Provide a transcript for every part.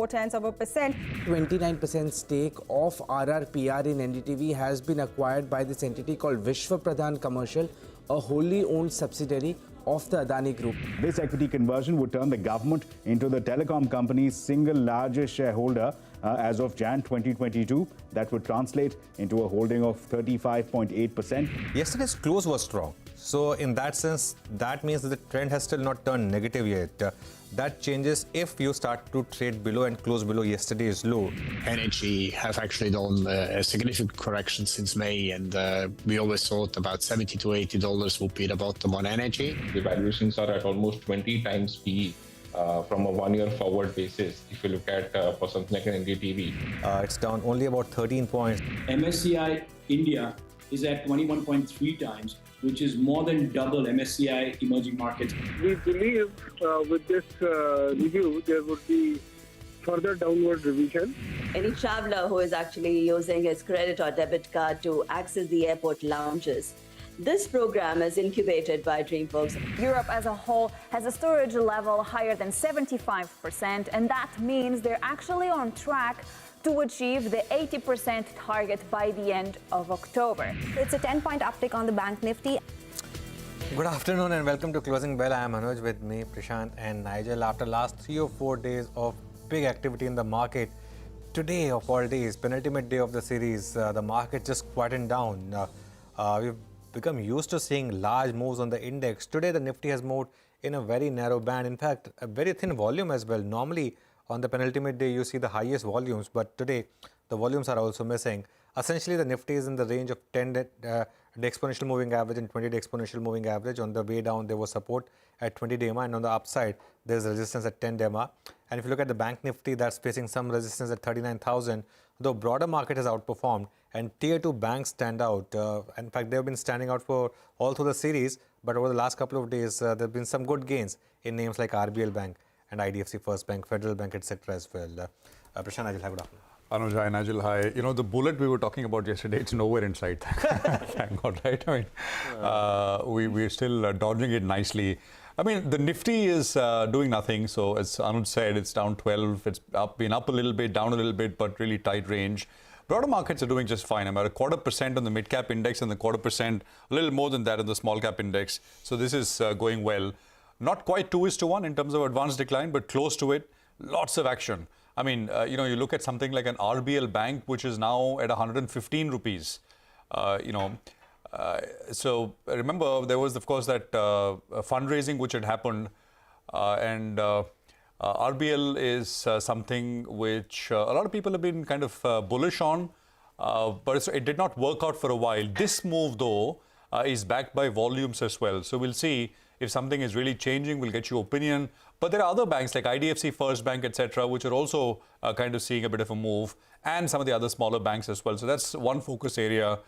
0.4%. 29% stake of RRPR in NDTV has been acquired by this entity called Vishwa Pradhan Commercial, a wholly owned subsidiary of the Adani Group. This equity conversion would turn the government into the telecom company's single largest shareholder as of Jan 2022. That would translate into a holding of 35.8%. Yesterday's close was strong. So in that sense, that means that the trend has still not turned negative yet. That changes if you start to trade below and close below yesterday's low. Energy have actually done a significant correction since May, and we always thought about $70 to $80 would be the bottom on energy. The valuations are at almost 20 times PE. From a 1 year forward basis, if you look at for something like an NDTV. It's down only about 13 points. MSCI India is at 21.3 times, which is more than double MSCI emerging markets. We believe with this review, there would be further downward revision. Any traveler who is actually using his credit or debit card to access the airport lounges. This program is incubated by DreamWorks. Europe as a whole has a storage level higher than 75%, and that means they're actually on track to achieve the 80% target by the end of October. It's a 10-point uptick on the Bank Nifty. Good afternoon and welcome to Closing Bell. I am Anuj, with me, Prashant and Nigel. After last 3 or 4 days of big activity in the market, today of all days, penultimate day of the series, the market just quietened down. We've become used to seeing large moves on the index. Today, the Nifty has moved in a very narrow band. In fact, a very thin volume as well. Normally, on the penultimate day, you see the highest volumes, but today, the volumes are also missing. Essentially, the Nifty is in the range of 10-day exponential moving average and 20-day exponential moving average. On the way down, there was support at 20-day EMA, and on the upside, there's resistance at 10-day EMA. And if you look at the Bank Nifty, that's facing some resistance at 39,000. The broader market has outperformed, and Tier 2 banks stand out. In fact, they've been standing out for all through the series, but over the last couple of days, there have been some good gains in names like RBL Bank and IDFC First Bank, Federal Bank, etc. as well. Prashant, Nigel, good afternoon. Anuj, hi, Nigel, hi. You know, the bullet we were talking about yesterday, it's nowhere in sight. Thank God, right? I mean, we're still dodging it nicely. I mean, the Nifty is doing nothing. So as Anuj said, it's down 12. It's been up a little bit, down a little bit, but really tight range. Broader markets are doing just fine. I'm at 0.25% on the Midcap index and the 0.25%, a little more than that on the Smallcap index. So this is going well. Not quite 2:1 in terms of advanced decline, but close to it. Lots of action. I mean, you know, you look at something like an RBL Bank, which is now at 115 rupees. So remember, there was, of course, that fundraising which had happened. RBL is something which a lot of people have been kind of bullish on, but it did not work out for a while. This move, though, is backed by volumes as well. So we'll see if something is really changing. We'll get your opinion. But there are other banks like IDFC First Bank, etc., which are also kind of seeing a bit of a move, and some of the other smaller banks as well. So that's one focus area.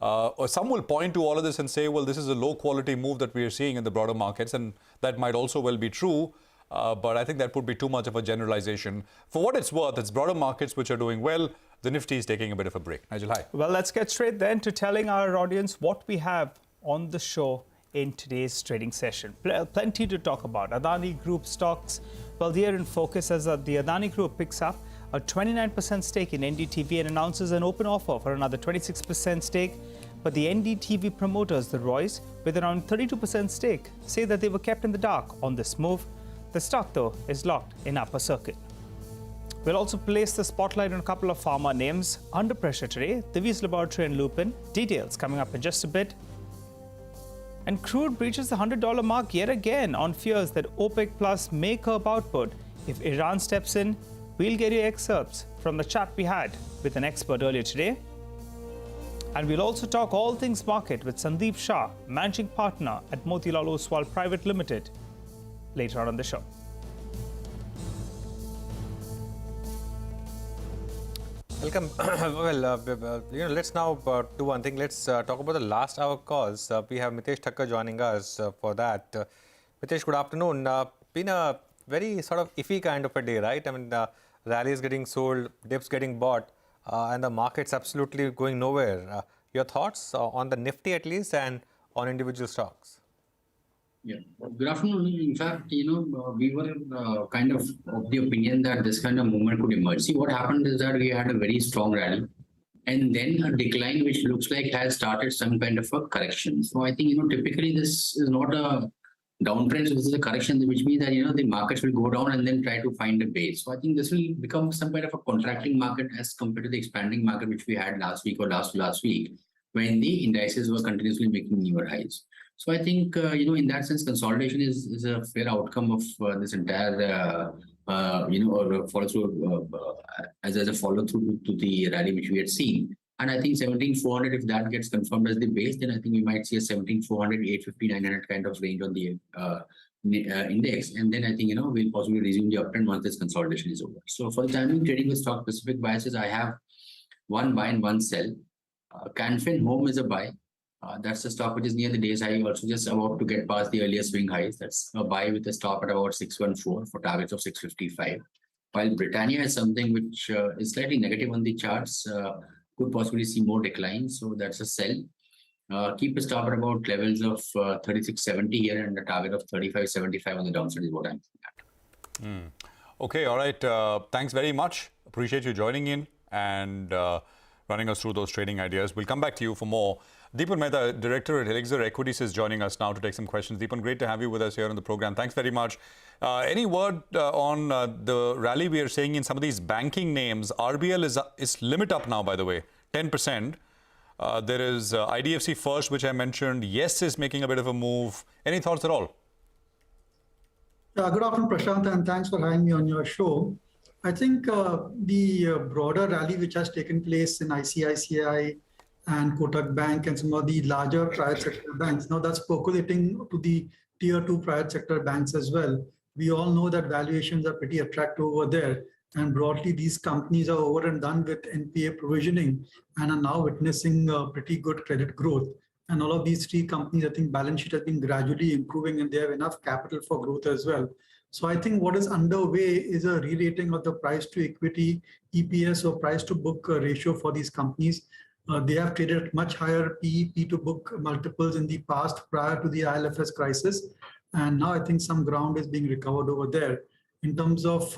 Some will point to all of this and say, well, this is a low-quality move that we are seeing in the broader markets, and that might also well be true. But I think that would be too much of a generalization. For what it's worth, it's broader markets which are doing well. The Nifty is taking a bit of a break. Nigel, hi. Well, let's get straight then to telling our audience what we have on the show in today's trading session. Plenty to talk about. Adani Group stocks, well, they are in focus as the Adani Group picks up a 29% stake in NDTV and announces an open offer for another 26% stake. But the NDTV promoters, the Roys, with around 32% stake, say that they were kept in the dark on this move. The stock, though, is locked in upper circuit. We'll also place the spotlight on a couple of pharma names under pressure today, Divis Labs and Lupin. Details coming up in just a bit. And crude breaches the $100 mark yet again on fears that OPEC Plus may curb output if Iran steps in. We'll get you excerpts from the chat we had with an expert earlier today. And we'll also talk all things market with Sandeep Shah, managing partner at Motilal Oswal Private Limited, later on the show. Welcome. Let's now do one thing. Let's talk about the last hour calls. We have Mitesh Thakkar joining us for that. Mitesh, good afternoon. Been a very sort of iffy kind of a day, right? I mean, rallies getting sold, dips getting bought, and the market's absolutely going nowhere. Your thoughts on the Nifty at least and on individual stocks? Yeah. Good afternoon. In fact, we were kind of the opinion that this kind of movement could emerge. See, what happened is that we had a very strong rally and then a decline, which looks like has started some kind of a correction. So I think, typically this is not a downtrend. So this is a correction, which means that, the markets will go down and then try to find a base. So I think this will become some kind of a contracting market as compared to the expanding market, which we had last week or last week, when the indices were continuously making newer highs. So I think, in that sense, consolidation is a fair outcome of this entire, or follow through as a follow through to the rally which we had seen. And I think 17,400, if that gets confirmed as the base, then I think we might see a 17,400, 850, 900 kind of range on the index. And then I think, we'll possibly resume the uptrend once this consolidation is over. So for the time being, trading with stock specific biases, I have one buy and one sell. Canfin Home is a buy. That's a stock which is near the day's high, also just about to get past the earlier swing highs. That's a buy with a stop at about 614 for targets of 655. While Britannia is something which is slightly negative on the charts, could possibly see more decline. So that's a sell. Keep a stop at about levels of 3670 here and a target of 3575 on the downside is what I'm looking at. Okay, all right. Thanks very much. Appreciate you joining in and running us through those trading ideas. We'll come back to you for more. Deepan Mehta, Director at Elixir Equities, is joining us now to take some questions. Deepan, great to have you with us here on the program. Thanks very much. Any word on the rally we are seeing in some of these banking names? RBL is limit up now, by the way, 10%. There is IDFC First, which I mentioned. Yes is making a bit of a move. Any thoughts at all? Good afternoon, Prashant, and thanks for having me on your show. I think the broader rally which has taken place in ICICI and Kotak Bank and some of the larger private sector banks, now that's percolating to the tier 2 private sector banks as well. We all know that valuations are pretty attractive over there, and broadly these companies are over and done with NPA provisioning and are now witnessing pretty good credit growth. And all of these three companies, I think balance sheet has been gradually improving and they have enough capital for growth as well. So I think what is underway is a re-rating of the price to equity, EPS or price to book ratio for these companies. They have traded at much higher PE, P to book multiples in the past prior to the IL&FS crisis. And now I think some ground is being recovered over there. In terms of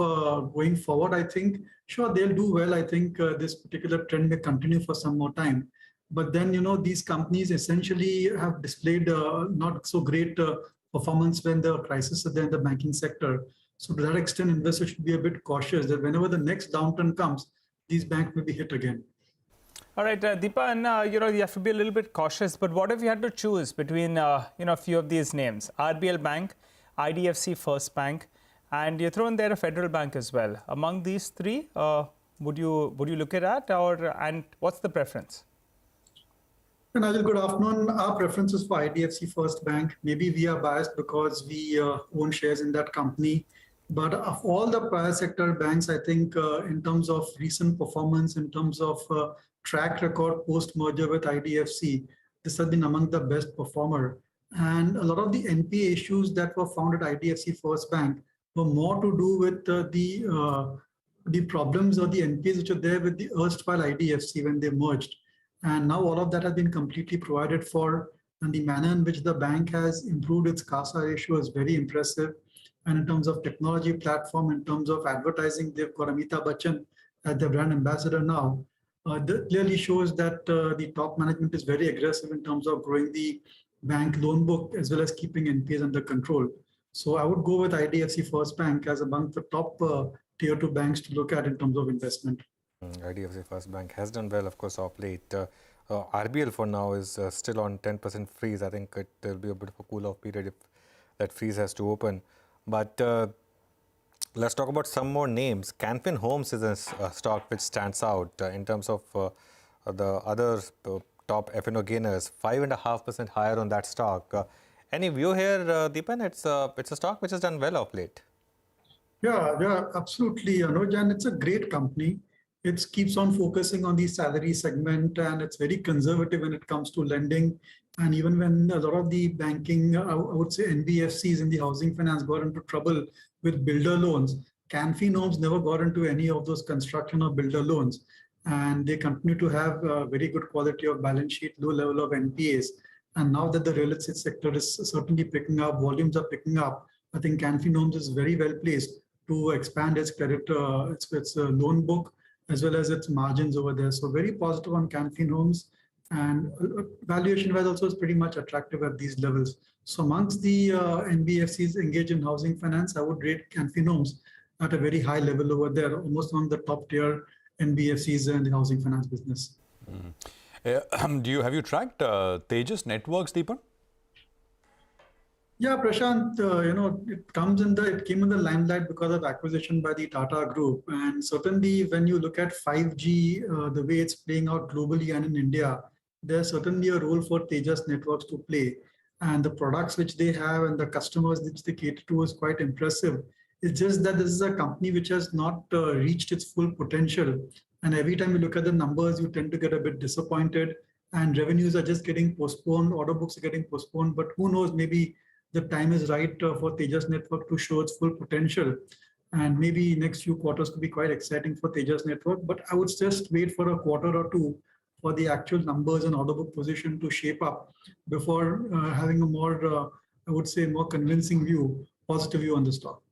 going forward, I think, sure, they'll do well. I think this particular trend may continue for some more time. But then, these companies essentially have displayed not so great performance when the crisis is there in the banking sector. So to that extent, investors should be a bit cautious that whenever the next downturn comes, these banks may be hit again. All right, Deepan, you have to be a little bit cautious. But what if you had to choose between, a few of these names? RBL Bank, IDFC First Bank, and you throw in there a federal bank as well. Among these three, would you look at that, and what's the preference? Nigel, good afternoon. Our preference is for IDFC First Bank. Maybe we are biased because we own shares in that company. But of all the private sector banks, I think in terms of recent performance, in terms of track record post-merger with IDFC, this has been among the best performer. And a lot of the NPA issues that were found at IDFC First Bank were more to do with the problems or the NPAs which are there with the erstwhile IDFC when they merged. And now all of that has been completely provided for, and the manner in which the bank has improved its CASA ratio is very impressive. And in terms of technology platform, in terms of advertising, they've got Amitabh Bachchan as their brand ambassador now. That clearly shows that the top management is very aggressive in terms of growing the bank loan book as well as keeping NPAs under control. So I would go with IDFC First Bank as among the top tier 2 banks to look at in terms of investment. IDFC First Bank has done well, of course, of late. RBL for now is still on 10% freeze. I think there will be a bit of a cool-off period if that freeze has to open. But let's talk about some more names. Canfin Homes is a stock which stands out in terms of the other top F&O gainers, 5.5% higher on that stock. Any view here, Deepan? It's a stock which has done well of late. Yeah, absolutely, Anuj, and it's a great company. It keeps on focusing on the salary segment, and it's very conservative when it comes to lending. And even when a lot of the banking, I would say NBFCs in the housing finance got into trouble with builder loans, Canfin Homes never got into any of those construction or builder loans. And they continue to have very good quality of balance sheet, low level of NPAs. And now that the real estate sector is certainly picking up, volumes are picking up, I think Can Fin Homes is very well placed to expand its credit, its loan book, as well as its margins over there. So very positive on Can Fin Homes, and valuation-wise also is pretty much attractive at these levels. So amongst the NBFCs engaged in housing finance, I would rate Can Fin Homes at a very high level over there, almost among the top tier NBFCs in the housing finance business. Have you tracked Tejas Networks, Deepan? Yeah, Prashant, it came in the limelight because of acquisition by the Tata Group. And certainly when you look at 5G, the way it's playing out globally and in India, there's certainly a role for Tejas Networks to play. And the products which they have and the customers which they cater to is quite impressive. It's just that this is a company which has not reached its full potential. And every time you look at the numbers, you tend to get a bit disappointed, and revenues are just getting postponed, order books are getting postponed. But who knows, maybe the time is right for Tejas Network to show its full potential. And maybe next few quarters could be quite exciting for Tejas Network. But I would just wait for a quarter or two for the actual numbers and order book position to shape up before having a more, I would say, more convincing view, positive view on the stock.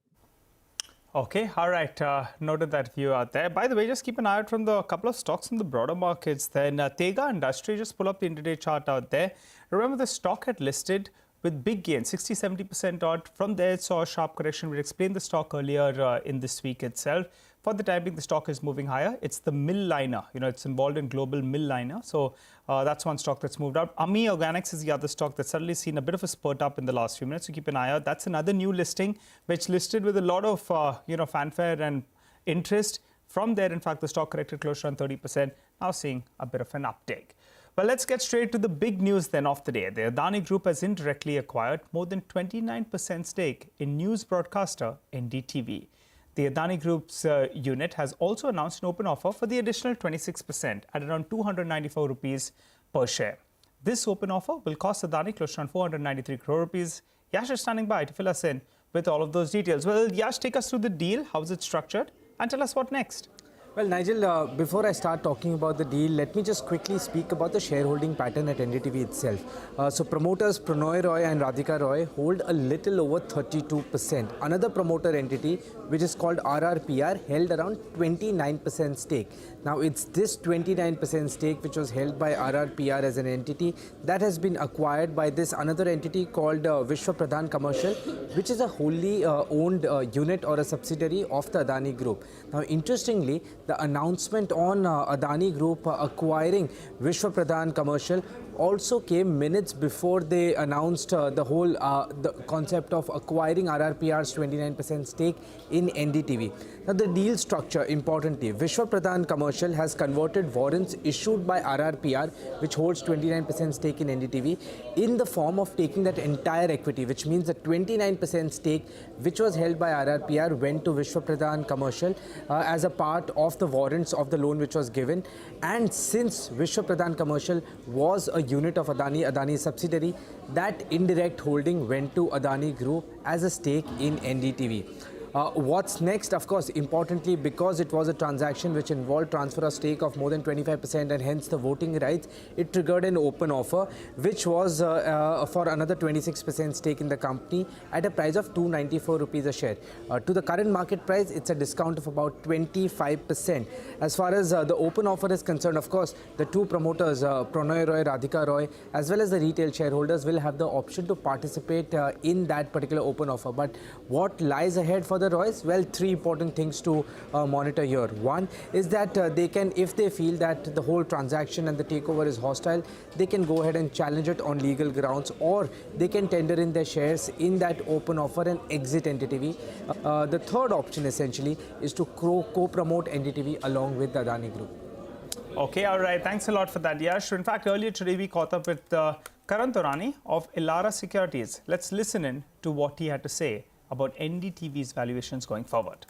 Okay, all right. Noted that view out there. By the way, just keep an eye out from the couple of stocks in the broader markets. Then Tega Industry, just pull up the intraday chart out there. Remember, the stock had listed with big gains, 60-70% odd. From there, it saw a sharp correction. We explained the stock earlier in this week itself. For the time being, the stock is moving higher. It's the mill liner. It's involved in global mill liner. So that's one stock that's moved up. Ami Organics is the other stock that's suddenly seen a bit of a spurt up in the last few minutes. So keep an eye out. That's another new listing, which listed with a lot of fanfare and interest. From there, in fact, the stock corrected close to around 30%. Now seeing a bit of an uptake. Well, let's get straight to the big news then of the day. The Adani Group has indirectly acquired more than 29% stake in news broadcaster NDTV. The Adani Group's unit has also announced an open offer for the additional 26% at around 294 rupees per share. This open offer will cost Adani close to around 493 crore rupees. Yash is standing by to fill us in with all of those details. Well, Yash, take us through the deal. How is it structured? And tell us what next. Well, Nigel, before I start talking about the deal, let me just quickly speak about the shareholding pattern at NDTV itself. So promoters Pranoy Roy and Radhika Roy hold a little over 32%. Another promoter entity, which is called RRPR, held around 29% stake. Now, it's this 29% stake which was held by RRPR as an entity that has been acquired by this another entity called Vishwa Pradhan Commercial, which is a wholly owned unit or a subsidiary of the Adani Group. Now, interestingly, the announcement on Adani Group acquiring Vishwa Pradhan Commercial also came minutes before they announced the whole the concept of acquiring RRPR's 29% stake in NDTV. Now, the deal structure, importantly, Vishwa Pradhan Commercial has converted warrants issued by RRPR, which holds 29% stake in NDTV, in the form of taking that entire equity, which means the 29% stake which was held by RRPR went to Vishwa Pradhan Commercial as a part of the warrants of the loan which was given. And since Vishwa Pradhan Commercial was a unit of Adani's subsidiary, that indirect holding went to Adani Group as a stake in NDTV. What's next? Of course, importantly, because it was a transaction which involved transfer of stake of more than 25% and hence the voting rights, it triggered an open offer, which was for another 26% stake in the company at a price of 294 rupees a share. To the current market price, it's a discount of about 25%. As far as the open offer is concerned, of course, the two promoters, Pranoy Roy, Radhika Roy, as well as the retail shareholders will have the option to participate in that particular open offer. But what lies ahead for the Roys? Well, three important things to monitor here. One is that they can, if they feel that the whole transaction and the takeover is hostile, they can go ahead and challenge it on legal grounds, or they can tender in their shares in that open offer and exit NDTV. The third option essentially is to co-promote NDTV along with the Adani Group. Okay, all right. Thanks a lot for that, Yash. In fact, earlier today we caught up with Karan Torani of Elara Securities. Let's listen in to what he had to say about NDTV's valuations going forward.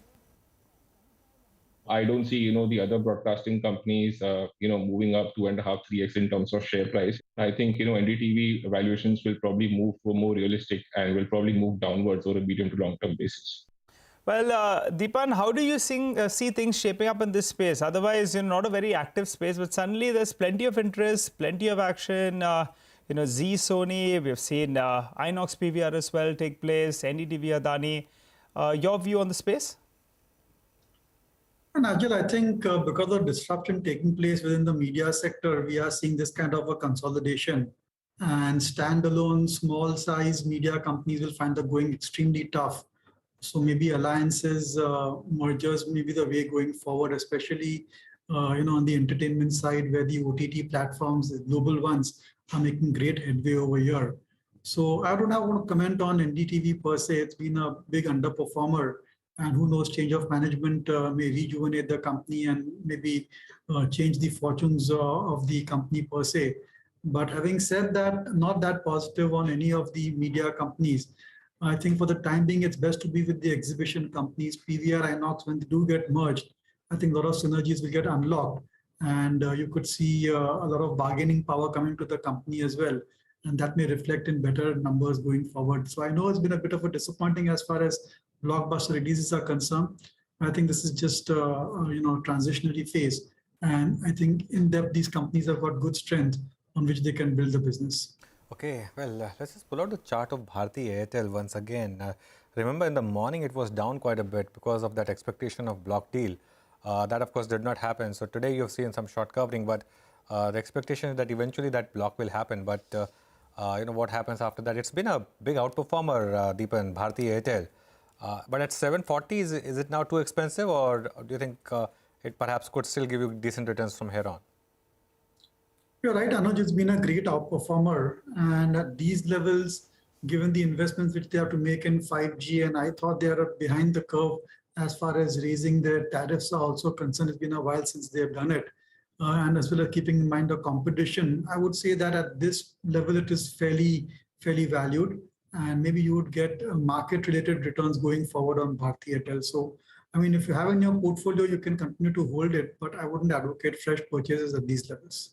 I don't see, the other broadcasting companies, moving up 2.5, 3x in terms of share price. I think, NDTV valuations will probably move more realistic and will probably move downwards over a medium to long-term basis. Well, Deepan, how do you see things shaping up in this space? Otherwise, not a very active space, but suddenly there's plenty of interest, plenty of action. Z Sony, we've seen Inox PVR as well take place, NDTV Adani. Your view on the space? And Nigel, I think because of disruption taking place within the media sector, we are seeing this kind of a consolidation. And standalone, small size media companies will find the going extremely tough. So maybe alliances, mergers may be the way going forward, especially on the entertainment side where the OTT platforms, the global ones, are making great headway over here. So I don't want to comment on NDTV per se. It's been a big underperformer. And who knows, change of management may rejuvenate the company and maybe change the fortunes of the company per se. But having said that, not that positive on any of the media companies. I think for the time being, it's best to be with the exhibition companies, PVR, Inox, when they do get merged. I think a lot of synergies will get unlocked. And you could see a lot of bargaining power coming to the company as well. And that may reflect in better numbers going forward. So I know it's been a bit of a disappointing as far as blockbuster releases are concerned. I think this is just transitionary phase. And I think in depth, these companies have got good strength on which they can build the business. Okay, well, let's just pull out the chart of Bharti Airtel once again. Remember, in the morning, it was down quite a bit because of that expectation of block deal. That, of course, did not happen. So today, you've seen some short covering, but the expectation is that eventually that block will happen. But what happens after that? It's been a big outperformer, Deepan, Bharti Airtel. But at 740, is it now too expensive, or do you think it perhaps could still give you decent returns from here on? You're right, Anuj, it's been a great outperformer. And at these levels, given the investments which they have to make in 5G, and I thought they are behind the curve as far as raising their tariffs are also concerned. It's been a while since they have done it. And as well as keeping in mind the competition, I would say that at this level, it is fairly valued. And maybe you would get market-related returns going forward on Bharti Airtel. So, I mean, if you have in your portfolio, you can continue to hold it, but I wouldn't advocate fresh purchases at these levels.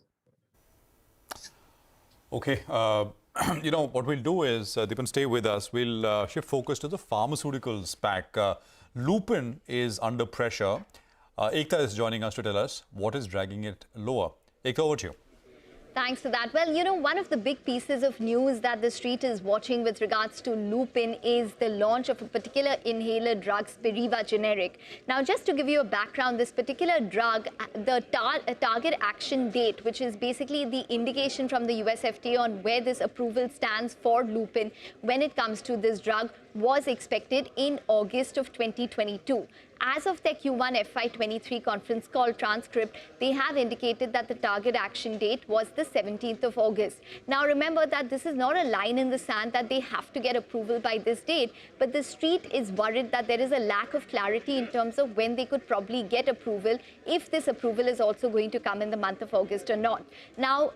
Okay. What we'll do is, Deepan, stay with us. We'll shift focus to the pharmaceuticals pack. Lupin is under pressure. Ekta is joining us to tell us what is dragging it lower. Ekta, over to you. Thanks for that. Well, one of the big pieces of news that the street is watching with regards to Lupin is the launch of a particular inhaler drug, Spiriva generic. Now, just to give you a background, this particular drug, the target action date, which is basically the indication from the US FDA on where this approval stands for Lupin when it comes to this drug, was expected in August of 2022. As of their Q1 FY23 conference call transcript, they have indicated that the target action date was the 17th of August. Now, remember that this is not a line in the sand that they have to get approval by this date, but the street is worried that there is a lack of clarity in terms of when they could probably get approval, if this approval is also going to come in the month of August or not. Now,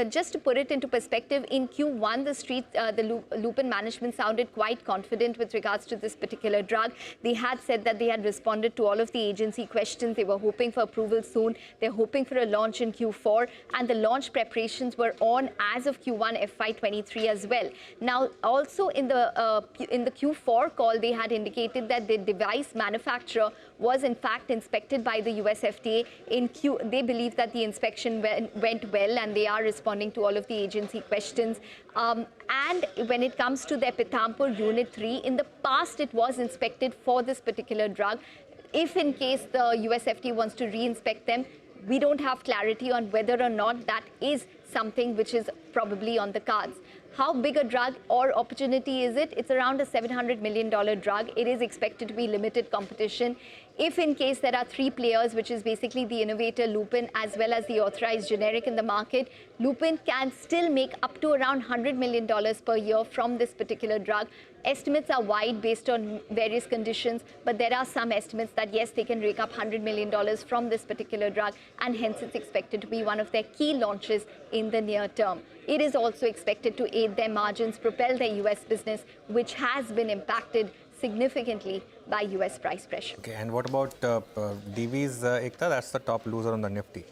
just to put it into perspective, in Q1, the street, the Lupin management sounded quite confident with regards to this particular drug. They had said that they had responded to all of the agency questions. They were hoping for approval soon. They're hoping for a launch in Q4, and the launch preparations were on as of Q1 FY23 as well. Now, also in the Q4 call, they had indicated that the device manufacturer was in fact inspected by the US FDA. They believe that the inspection went well, and they are responding to all of the agency questions. And when it comes to their Pithampur Unit 3, in the past it was inspected for this particular drug. If in case the US FDA wants to re-inspect them, we don't have clarity on whether or not that is something which is probably on the cards. How big a drug or opportunity is it? It's around a $700 million drug. It is expected to be limited competition. If in case there are three players, which is basically the innovator Lupin as well as the authorized generic in the market, Lupin can still make up to around $100 million per year from this particular drug. Estimates are wide based on various conditions, but there are some estimates that yes, they can rake up $100 million from this particular drug, and hence it's expected to be one of their key launches in the near term. It is also expected to aid their margins, propel their US business, which has been impacted significantly by US price pressure. Okay, and what about Divis, Ekta? That's the top loser on the Nifty.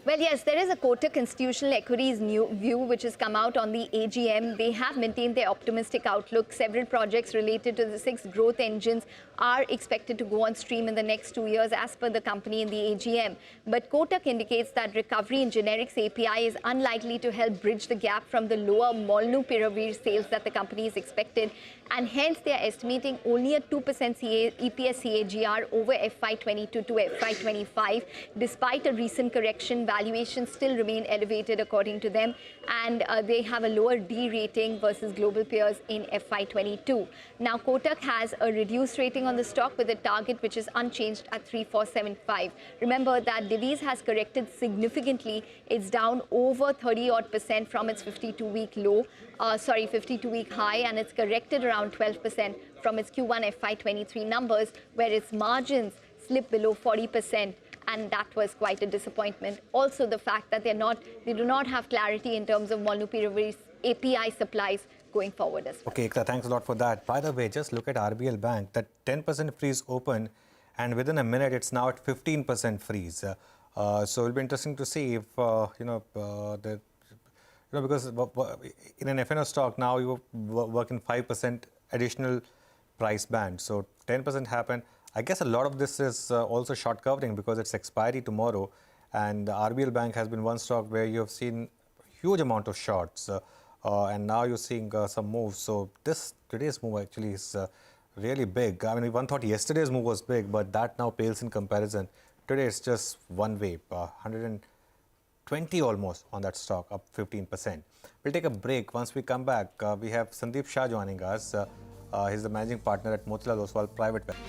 Well, yes, there is a Kotak Institutional Equities new view which has come out on the AGM. They have maintained their optimistic outlook. Several projects related to the 6 growth engines are expected to go on stream in the next 2 years as per the company in the AGM. But Kotak indicates that recovery in generics API is unlikely to help bridge the gap from the lower molnupiravir sales that the company is expected. And hence, they are estimating only a 2% EPS CAGR over FY22 to FY25. Despite a recent correction, valuations still remain elevated according to them. And they have a lower D rating versus global peers in FY22. Now, Kotak has a reduced rating on the stock with a target which is unchanged at 3475. Remember that Divis has corrected significantly. It's down over 30% from its 52-week high, and it's corrected around 12% from its Q1 FY23 numbers, where its margins slipped below 40%. And that was quite a disappointment. Also, the fact that they do not have clarity in terms of molnupiravir API supplies going forward as well. Okay, Ekta, thanks a lot for that. By the way, just look at RBL Bank. That 10% freeze opened, and within a minute, it's now at 15% freeze. So it'll be interesting to see if because in an FNO stock now you work in 5% additional price band. So 10% happened. I guess a lot of this is also short covering because it's expiry tomorrow, and RBL Bank has been one stock where you have seen huge amount of shorts, and now you're seeing some moves. So today's move actually is really big. I mean, one thought yesterday's move was big, but that now pales in comparison. Today it's just one way, 120 almost on that stock, up 15%. We'll take a break. Once we come back, we have Sandeep Shah joining us. He's the managing partner at Motilal Oswal Private Wealth.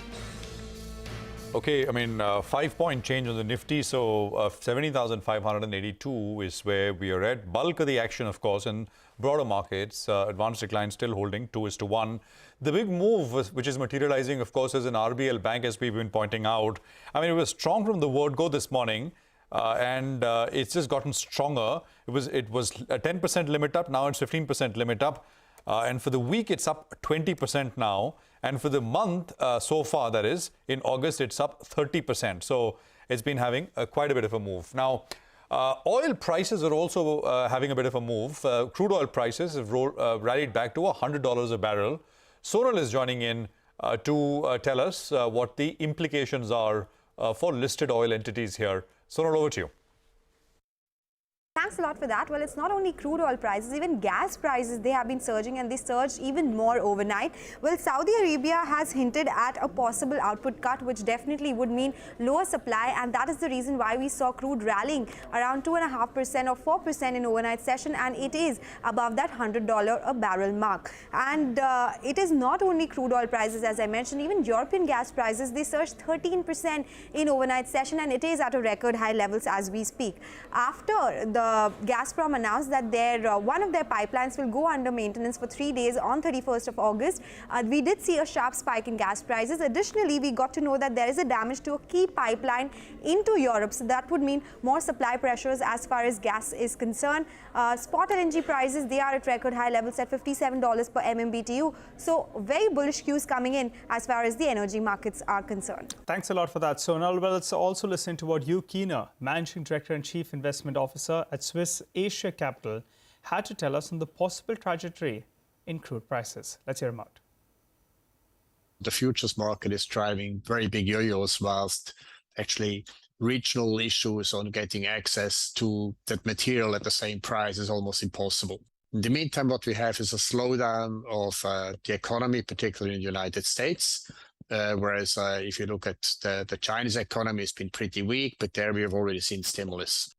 Okay, I mean, 5-point change on the Nifty, so 70,582 is where we are at. Bulk of the action, of course, in broader markets. Advanced decline still holding 2:1. The big move, which is materializing, of course, is in RBL Bank, as we've been pointing out. I mean, it was strong from the word go this morning, and it's just gotten stronger. It was a 10% limit up, now it's 15% limit up. And for the week, it's up 20% now. And for the month so far, that is, in August, it's up 30%. So it's been having quite a bit of a move. Now, oil prices are also having a bit of a move. Crude oil prices have rallied back to $100 a barrel. Sonal is joining in to tell us what the implications are for listed oil entities here. Sonal, over to you. Thanks a lot for that. Well, it's not only crude oil prices, even gas prices, they have been surging, and they surged even more overnight. Well, Saudi Arabia has hinted at a possible output cut, which definitely would mean lower supply, and that is the reason why we saw crude rallying around 2.5% or 4% in overnight session, and it is above that $100 a barrel mark. And it is not only crude oil prices, as I mentioned, even European gas prices, they surged 13% in overnight session, and it is at a record high levels as we speak. After the Gazprom announced that one of their pipelines will go under maintenance for 3 days on 31st of August. We did see a sharp spike in gas prices. Additionally, we got to know that there is a damage to a key pipeline into Europe. So that would mean more supply pressures as far as gas is concerned. Spot LNG prices, they are at record high levels at $57 per MMBTU. So very bullish cues coming in as far as the energy markets are concerned. Thanks a lot for that, Sonal. Well, let's also listen to what Hugh Keener, Managing Director and Chief Investment Officer at Swiss Asia Capital, had to tell us on the possible trajectory in crude prices. Let's hear him out. The futures market is driving very big yo-yos, whilst actually regional issues on getting access to that material at the same price is almost impossible. In the meantime, what we have is a slowdown of the economy, particularly in the United States. Whereas if you look at the Chinese economy, it's been pretty weak, but there we have already seen stimulus.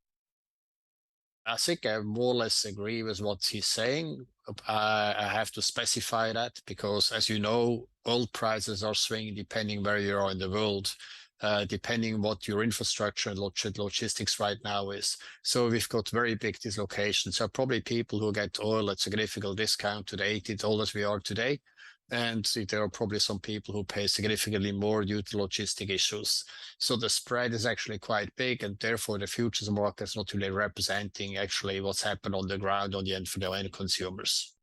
I think I more or less agree with what he's saying. I have to specify that because, as you know, oil prices are swinging depending where you are in the world, depending what your infrastructure and logistics right now is. So we've got very big dislocations. So probably people who get oil at significant discount to the $80 we are today. And there are probably some people who pay significantly more due to logistic issues. So the spread is actually quite big, and therefore the futures market is not really representing actually what's happened on the ground on the end for the end consumers.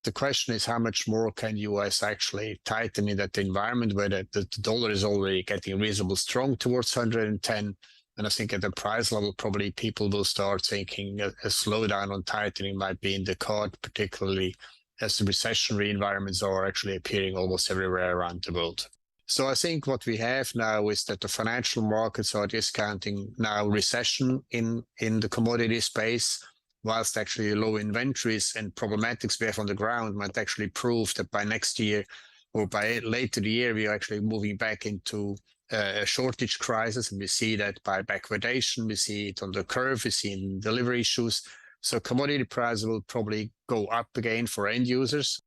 The question is, how much more can US actually tighten in that environment where the dollar is already getting reasonably strong towards 110? And I think at the price level, probably people will start thinking a slowdown on tightening might be in the card, particularly as the recessionary environments are actually appearing almost everywhere around the world. So I think what we have now is that the financial markets are discounting now recession in the commodity space, whilst actually low inventories and problematics we have on the ground might actually prove that by next year or by later the year, we are actually moving back into a shortage crisis. And we see that by backwardation, we see it on the curve, we see in delivery issues. So commodity prices will probably go up again for end users.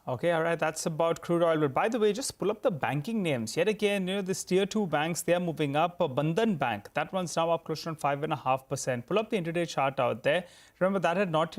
Okay, all right, that's about crude oil. But by the way, just pull up the banking names. Yet again, this tier 2 banks, they are moving up. Bandhan Bank, that one's now up close to 5.5%. Pull up the intraday chart out there. Remember, that had not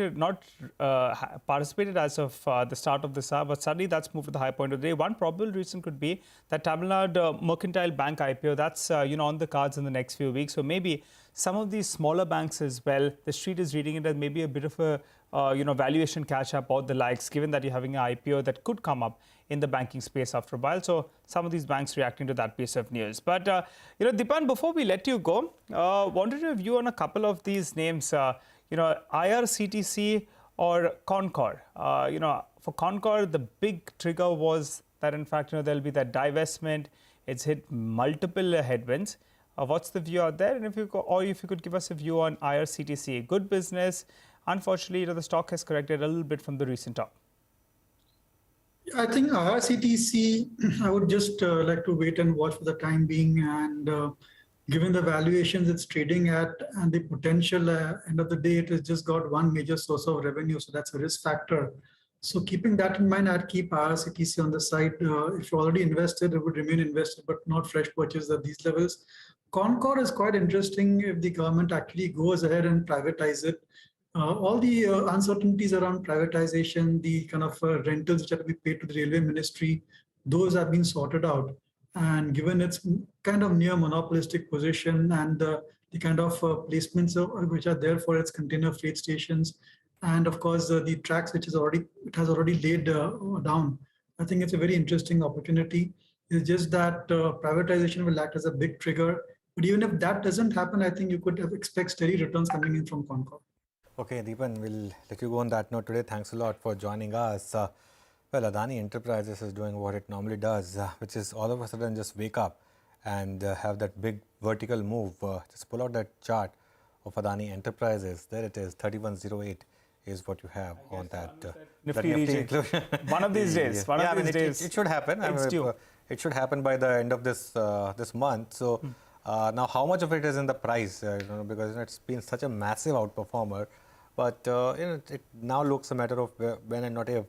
participated as of the start of this hour, but suddenly that's moved to the high point of the day. One probable reason could be that Tamil Nadu Mercantile Bank IPO, that's on the cards in the next few weeks. So maybe some of these smaller banks as well, the street is reading it as maybe a bit of a valuation catch-up or the likes, given that you're having an IPO that could come up in the banking space after a while. So some of these banks reacting to that piece of news. But, Dipan, before we let you go, wanted your view on a couple of these names, Irctc or Concor. For Concor, the big trigger was that, in fact, there'll be that divestment. It's hit multiple headwinds. What's the view out there? And if you could give us a view on Irctc, good business. Unfortunately, the stock has corrected a little bit from the recent top. I think Irctc, I would just like to wait and watch for the time being. And given the valuations it's trading at and the potential end of the day, it has just got one major source of revenue. So that's a risk factor. So keeping that in mind, I'd keep Irctc on the side. If you're already invested, it would remain invested, but not fresh purchase at these levels. Concor is quite interesting if the government actually goes ahead and privatize it. All the uncertainties around privatization, the kind of rentals which have to be paid to the railway ministry, those have been sorted out. And given its kind of near monopolistic position and the kind of placements which are there for its container freight stations, and of course the tracks which it has already laid down, I think it's a very interesting opportunity. It's just that privatization will act as a big trigger. But even if that doesn't happen, I think you could expect steady returns coming in from Concor. Okay, Deepan, we'll let you go on that note today. Thanks a lot for joining us. Well, Adani Enterprises is doing what it normally does, which is all of a sudden just wake up and have that big vertical move. Just pull out that chart of Adani Enterprises. There it is, 3108 is what you have on that. Nifty region. One of these days. One of these days. It should happen. It should happen by the end of this month. So now, how much of it is in the price? Because it's been such a massive outperformer. But it now looks a matter of when and not if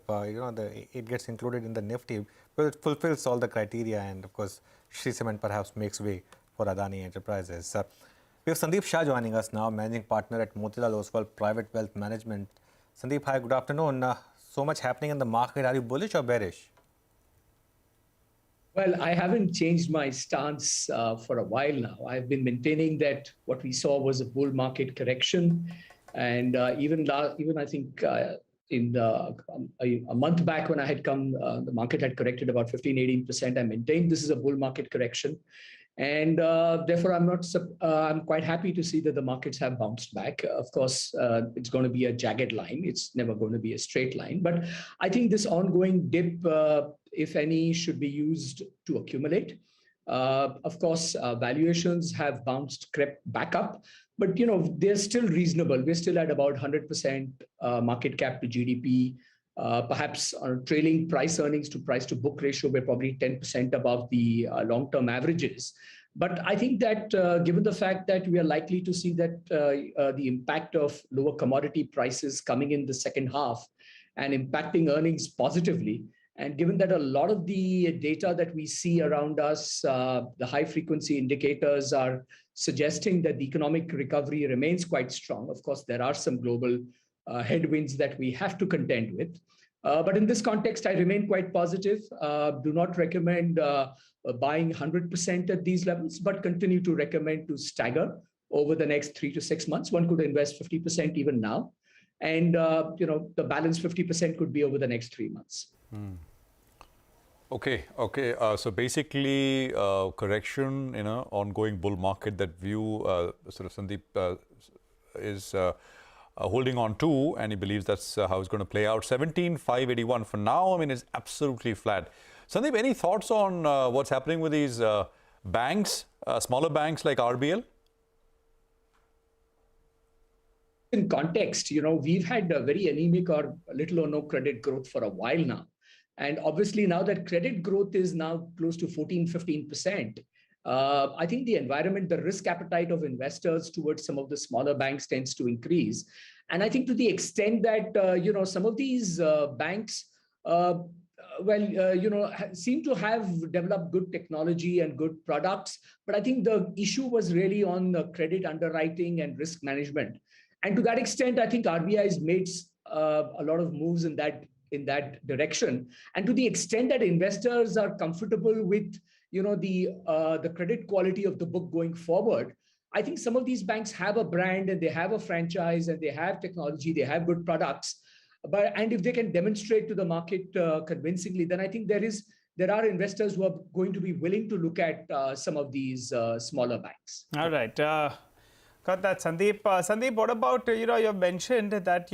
it gets included in the Nifty, because it fulfills all the criteria, and of course, Shree Cement perhaps makes way for Adani Enterprises. We have Sandeep Shah joining us now, managing partner at Motilal Oswal Private Wealth Management. Sandeep, hi, good afternoon. So much happening in the market. Are you bullish or bearish? Well, I haven't changed my stance for a while now. I've been maintaining that what we saw was a bull market correction. And even I think in a month back when I had come, the market had corrected about 15-18%. I maintained this is a bull market correction. And therefore, I'm quite happy to see that the markets have bounced back. Of course, it's going to be a jagged line. It's never going to be a straight line. But I think this ongoing dip, if any, should be used to accumulate. Of course, valuations have crept back up. But, they're still reasonable. We're still at about 100% market cap to GDP. Perhaps on a trailing price earnings to price to book ratio, we're probably 10% above the long-term averages. But I think that given the fact that we are likely to see that the impact of lower commodity prices coming in the second half and impacting earnings positively, and given that a lot of the data that we see around us, the high frequency indicators are suggesting that the economic recovery remains quite strong. Of course, there are some global headwinds that we have to contend with. But in this context, I remain quite positive. Do not recommend buying 100% at these levels, but continue to recommend to stagger over the next 3 to 6 months. One could invest 50% even now. And, the balance 50% could be over the next 3 months. Okay. So basically, correction in an ongoing bull market, that view sort of Sandeep is holding on to, and he believes that's how it's going to play out. 17,581 for now, I mean, is absolutely flat. Sandeep, any thoughts on what's happening with these banks, smaller banks like RBL? In context, we've had a very anemic or little or no credit growth for a while now. And obviously now that credit growth is now close to 15%, I think the environment, the risk appetite of investors towards some of the smaller banks tends to increase. And I think to the extent that, some of these banks, seem to have developed good technology and good products. But I think the issue was really on the credit underwriting and risk management. And to that extent, I think RBI has made a lot of moves in that direction. And to the extent that investors are comfortable with, the credit quality of the book going forward, I think some of these banks have a brand and they have a franchise and they have technology, they have good products. And if they can demonstrate to the market convincingly, then I think there are investors who are going to be willing to look at some of these smaller banks. All right. Got that, Sandeep. Sandeep, what about, you have mentioned that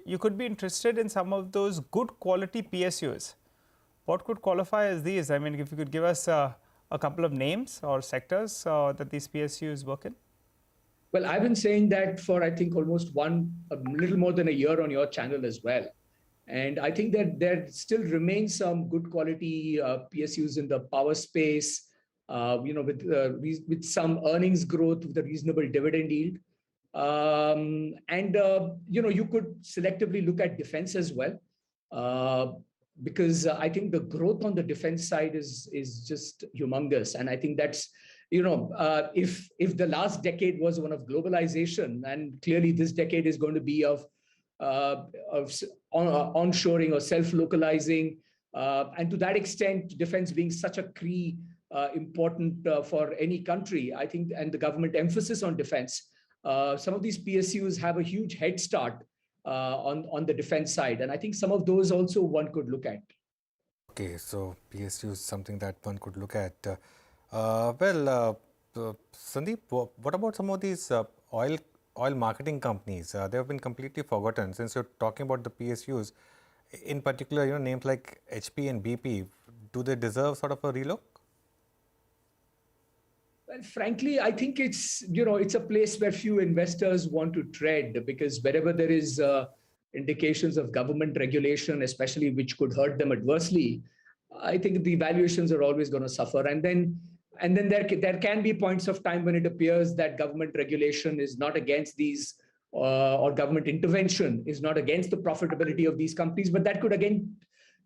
you could be interested in some of those good quality PSUs. What could qualify as these? I mean, if you could give us a couple of names or sectors that these PSUs work in. Well, I've been saying that for, I think, almost a little more than a year on your channel as well. And I think that there still remains some good quality PSUs in the power space, with some earnings growth with a reasonable dividend yield. You could selectively look at defense as well, because I think the growth on the defense side is just humongous. And I think that's, if the last decade was one of globalization, and clearly this decade is going to be of onshoring or self-localizing, and to that extent, defense being such a key important for any country, I think, and the government emphasis on defense, some of these PSUs have a huge head start on the defense side. And I think some of those also one could look at. Okay, so PSU is something that one could look at. Sandeep, what about some of these oil marketing companies? They have been completely forgotten. Since you're talking about the PSUs, in particular, names like HP and BP, do they deserve sort of a relook? Well, frankly, I think it's a place where few investors want to tread, because wherever there is indications of government regulation, especially which could hurt them adversely, I think the valuations are always going to suffer. And then there can be points of time when it appears that government regulation is not against these, or government intervention is not against the profitability of these companies, but that could again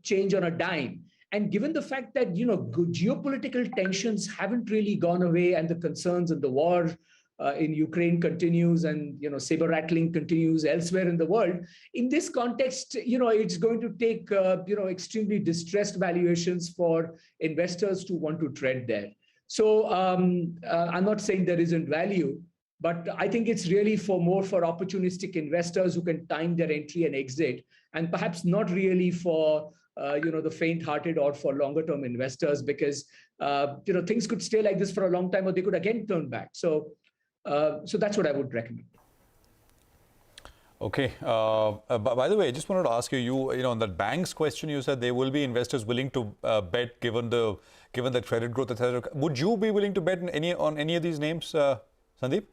change on a dime. And given the fact that, geopolitical tensions haven't really gone away, and the concerns and the war in Ukraine continues, and, saber rattling continues elsewhere in the world, in this context, it's going to take, extremely distressed valuations for investors to want to tread there. So I'm not saying there isn't value, but I think it's really more for opportunistic investors who can time their entry and exit, and perhaps not really for the faint-hearted or for longer-term investors, because things could stay like this for a long time, or they could again turn back. So that's what I would recommend. Okay. By the way, I just wanted to ask you, on that banks question, you said there will be investors willing to bet given the credit growth, etc. Would you be willing to bet on any of these names, Sandeep?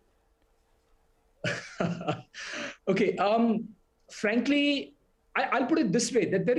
Okay. Frankly, I'll put it this way: that there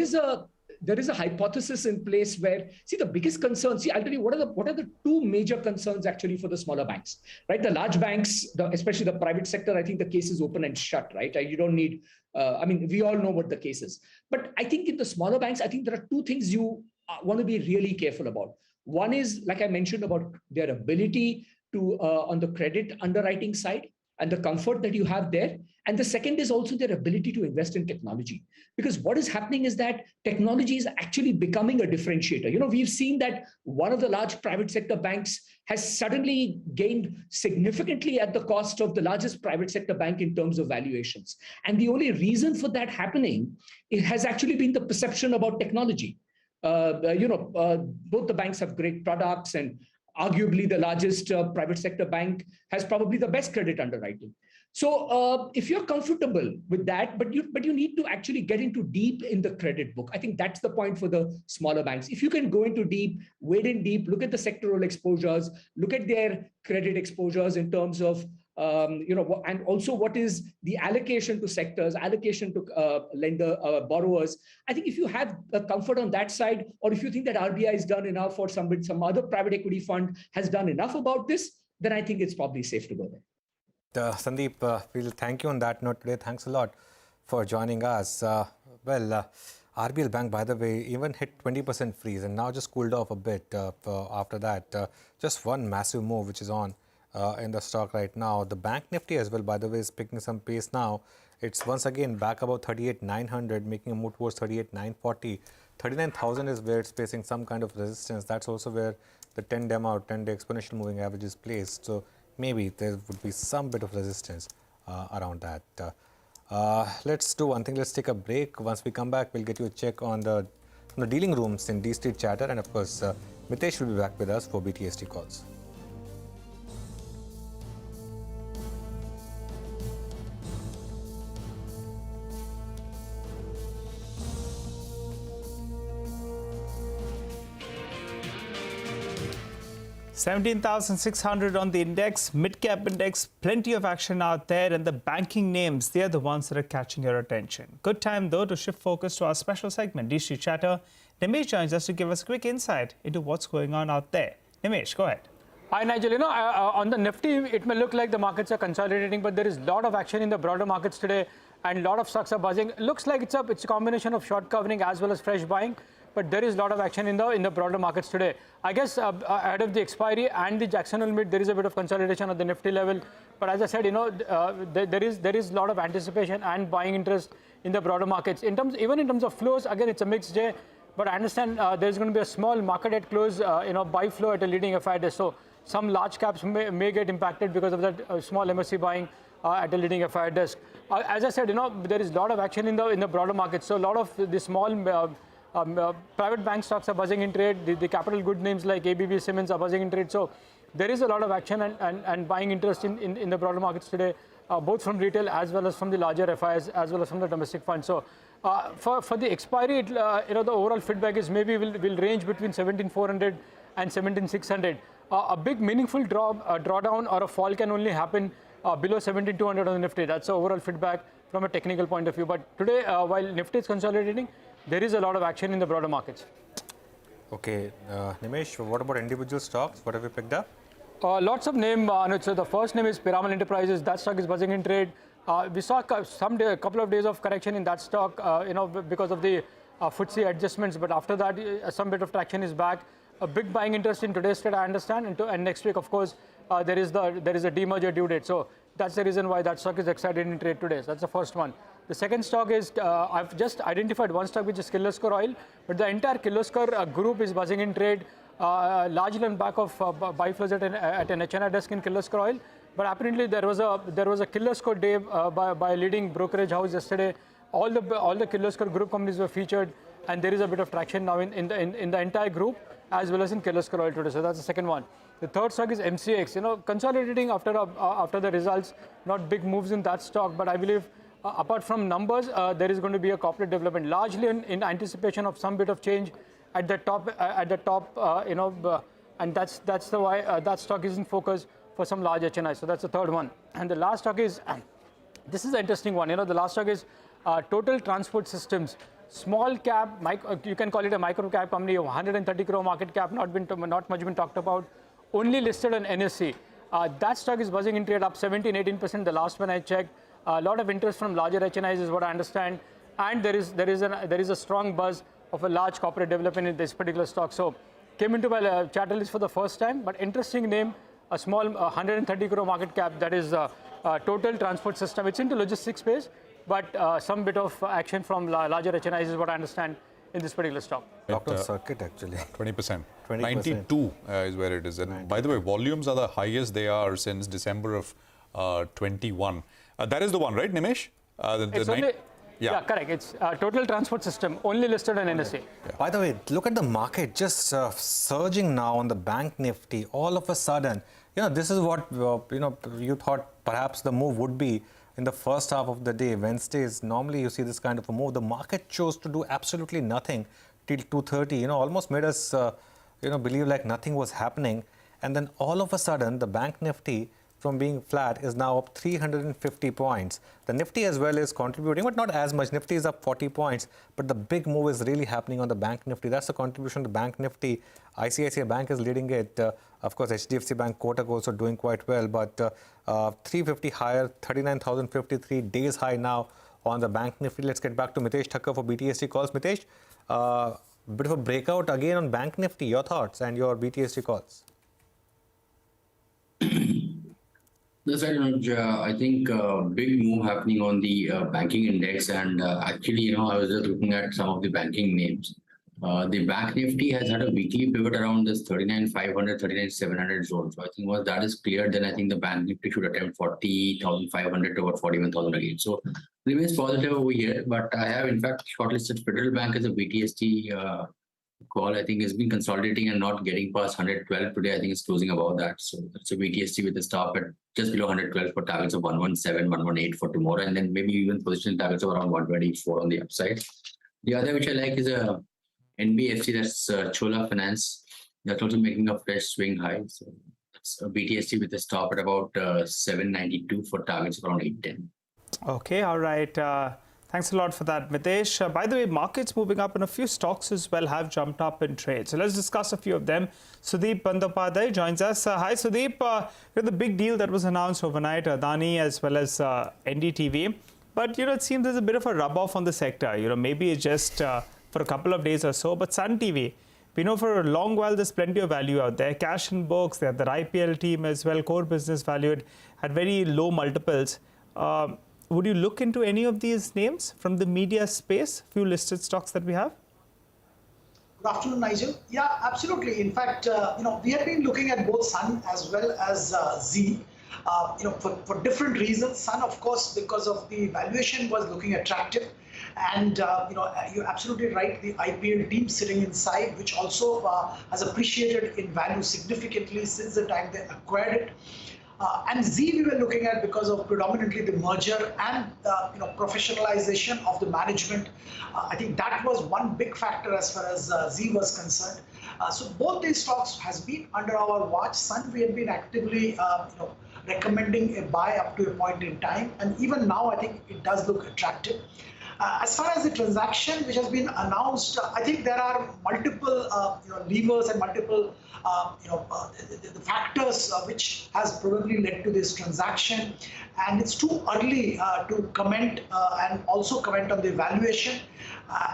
is a hypothesis in place where, the biggest concern, I'll tell you what are the two major concerns actually for the smaller banks, right? The large banks, especially the private sector, I think the case is open and shut, right? You don't need, we all know what the case is. But I think in the smaller banks, I think there are two things you want to be really careful about. One is, like I mentioned, about their ability to, on the credit underwriting side, and the comfort that you have there. And the second is also their ability to invest in technology. Because what is happening is that technology is actually becoming a differentiator. We've seen that one of the large private sector banks has suddenly gained significantly at the cost of the largest private sector bank in terms of valuations. And the only reason for that happening, it has actually been the perception about technology. both the banks have great products, and arguably the largest private sector bank has probably the best credit underwriting. So if you're comfortable with that, but you need to actually get into deep in the credit book. I think that's the point for the smaller banks. If you can go into deep, wade in deep, look at the sectoral exposures, look at their credit exposures in terms of and also what is the allocation to sectors, allocation to borrowers. I think if you have a comfort on that side, or if you think that RBI has done enough, or some other private equity fund has done enough about this, then I think it's probably safe to go there. Sandeep, we'll thank you on that note today. Thanks a lot for joining us. RBL Bank, by the way, even hit 20% freeze and now just cooled off a bit after that. Just one massive move which is on in the stock right now. The Bank Nifty as well, by the way, is picking some pace now. It's once again back about 38,900, making a move towards 38,940. 39,000 is where it's facing some kind of resistance. That's also where the 10-day MA or 10-day exponential moving average is placed. So maybe there would be some bit of resistance around that. Let's do one thing. Let's take a break. Once we come back, we'll get you a check on the dealing rooms in D Street Chatter. And of course, Mitesh will be back with us for BTST calls. 17,600 on the index, mid-cap index, plenty of action out there, and the banking names, they're the ones that are catching your attention. Good time, though, to shift focus to our special segment, D Street Chatter. Nimesh joins us to give us a quick insight into what's going on out there. Nimesh, go ahead. Hi, Nigel. On the Nifty, it may look like the markets are consolidating, but there is a lot of action in the broader markets today, and a lot of stocks are buzzing. Looks like it's a combination of short covering as well as fresh buying. But there is a lot of action in the broader markets today. I guess ahead of the expiry and the Jackson Hole mid, there is a bit of consolidation at the Nifty level. But as I said, there is a lot of anticipation and buying interest in the broader markets. Even in terms of flows, again, it's a mixed day. But I understand there's going to be a small market at close, buy flow at a leading FI desk. So some large caps may get impacted because of that small MSC buying at a leading FI desk. As I said, there is a lot of action in the broader markets. So a lot of the small private bank stocks are buzzing in trade. The capital good names like ABB, Siemens are buzzing in trade. So there is a lot of action and buying interest in the broader markets today, both from retail as well as from the larger FIs as well as from the domestic funds. So for the expiry, the overall feedback is maybe will range between 17,400 and 17,600. A big meaningful drawdown or a fall can only happen below 17,200 on the Nifty. That's the overall feedback from a technical point of view. But today, while Nifty is consolidating, there is a lot of action in the broader markets. Okay, Nimesh, what about individual stocks? What have you picked up? Lots of names. So the first name is Piramal Enterprises. That stock is buzzing in trade. We saw a couple of days of correction in that stock, because of the FTSE adjustments. But after that, some bit of traction is back. A big buying interest in today's trade, I understand. And next week, of course, there is a demerger due date. So that's the reason why that stock is excited in trade today. So that's the first one. The second stock is, I've just identified one stock, which is Kirloskar Oil, but the entire Kirloskar group is buzzing in trade, largely on back of buy flows at an HNI desk in Kirloskar Oil. But apparently there was a Kirloskar day by a leading brokerage house yesterday. All the Kirloskar group companies were featured, and there is a bit of traction now in the entire group as well as in Kirloskar Oil today. So that's the second one. The third stock is MCX. Consolidating after the results, not big moves in that stock, but I believe. Apart from numbers, there is going to be a corporate development, largely in anticipation of some bit of change at the top. And that's the why that stock is in focus for some large HNI. So that's the third one. And the last stock is, this is an interesting one. The last stock is Total Transport Systems, small cap, you can call it a micro cap company, 130 crore market cap, not much been talked about, only listed on NSE. That stock is buzzing in trade, up 17-18%. The last one I checked. A lot of interest from larger HNIs is what I understand, and there is a strong buzz of a large corporate development in this particular stock. So came into my chatter list for the first time, but interesting name, a small 130 crore market cap, that is Total Transport System. It's into logistics space, but some bit of action from larger HNIs is what I understand in this particular stock. Doctor Circuit actually. 20%. 92 is where it is. And by the way, volumes are the highest they are since December of 21. That is the one, right, Nimesh? Yeah, correct. It's Total Transport System, only listed on NSE. Yeah. By the way, look at the market just surging now on the Bank Nifty. All of a sudden, this is what you thought perhaps the move would be in the first half of the day. Wednesdays, normally you see this kind of a move. The market chose to do absolutely nothing till 2:30. Almost made us believe like nothing was happening. And then all of a sudden, the Bank Nifty, from being flat, is now up 350 points. The Nifty as well is contributing, but not as much. Nifty is up 40 points, but the big move is really happening on the Bank Nifty. That's the contribution to the Bank Nifty. ICICI Bank is leading it. Of course, HDFC Bank, Kotak also doing quite well, but 350 higher, 39,053 days high now on the Bank Nifty. Let's get back to Mitesh Thakkar for BTST calls. Mitesh, bit of a breakout again on Bank Nifty. Your thoughts and your BTST calls? That's right, Anuj. I think big move happening on the banking index, and actually, I was just looking at some of the banking names. The Bank Nifty has had a weekly pivot around this 39,500, 39,700 zone. So I think once that is cleared, then I think the Bank Nifty should attempt 40,500 to about 41,000 again. So remains positive over here, but I have in fact shortlisted Federal Bank as a BTST call. I think it's been consolidating and not getting past 112 today. I think it's closing above that. So it's a BTST with a stop at just below 112 for targets of 117, 118 for tomorrow, and then maybe even position targets of around 124 on the upside. The other which I like is a NBFC, that's Chola Finance. That's also making a fresh swing high. So it's a BTST with a stop at about 792 for targets of around 810. Okay, all right. Thanks a lot for that, Mitesh. By the way, markets moving up and a few stocks as well have jumped up in trade. So let's discuss a few of them. Sudeep Bandyopadhyay joins us. Hi, Sudeep. The big deal that was announced overnight, Adani as well as NDTV. But, it seems there's a bit of a rub-off on the sector. Maybe it's just for a couple of days or so. But Sun TV, we know for a long while there's plenty of value out there. Cash and books, they have their IPL team as well, core business valued at very low multiples. Would you look into any of these names from the media space, few listed stocks that we have? Good afternoon, Nigel. Yeah, absolutely. In fact, we have been looking at both Sun as well as Z, for different reasons. Sun, of course, because of the valuation was looking attractive. And, you're absolutely right, the IPL team sitting inside, which also has appreciated in value significantly since the time they acquired it. And Z we were looking at because of predominantly the merger and professionalization of the management. I think that was one big factor as far as Z was concerned. So both these stocks has been under our watch. Sun we had been actively recommending a buy up to a point in time, and even now I think it does look attractive. As far as the transaction which has been announced, I think there are multiple levers and multiple the factors which has probably led to this transaction, and it's too early to comment and also comment on the valuation.